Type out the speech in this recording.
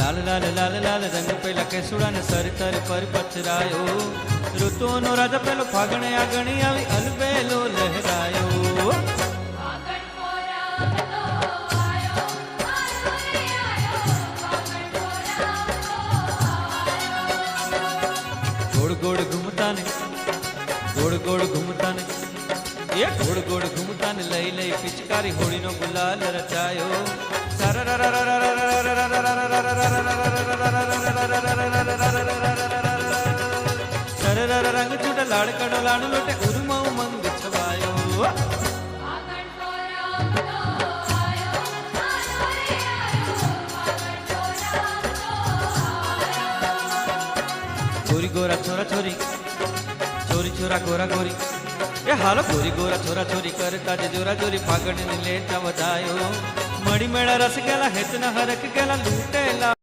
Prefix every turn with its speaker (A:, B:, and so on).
A: लाल लाल लाल लाल रंग पेला केसुड़ा ने सरितर पर पथरायो। ऋतुओनो राजा पेलो फागणे आगणी आवी अलबेलो लहरायो। गोड़ गोड़ घूमता ने गोड़ गोड़ घूमता ने ये गोड़ गोड़ घूमता ने लई लई पिचकारी होड़ी नो गुलाल रचायो। रंग छूटा लाड़कड़ो लाडू लोटे उर्मा उमंग छवायो। गोरी गोरा छोरा छोरी छोरी छोरा गोरा गोरी ए हालो गोरी गोरा छोरा छोरी करता जे जोरा जोरी फागण ने लेता वधायो। मणि मेळा रस गेला हेतना हरक गेला लूटेला।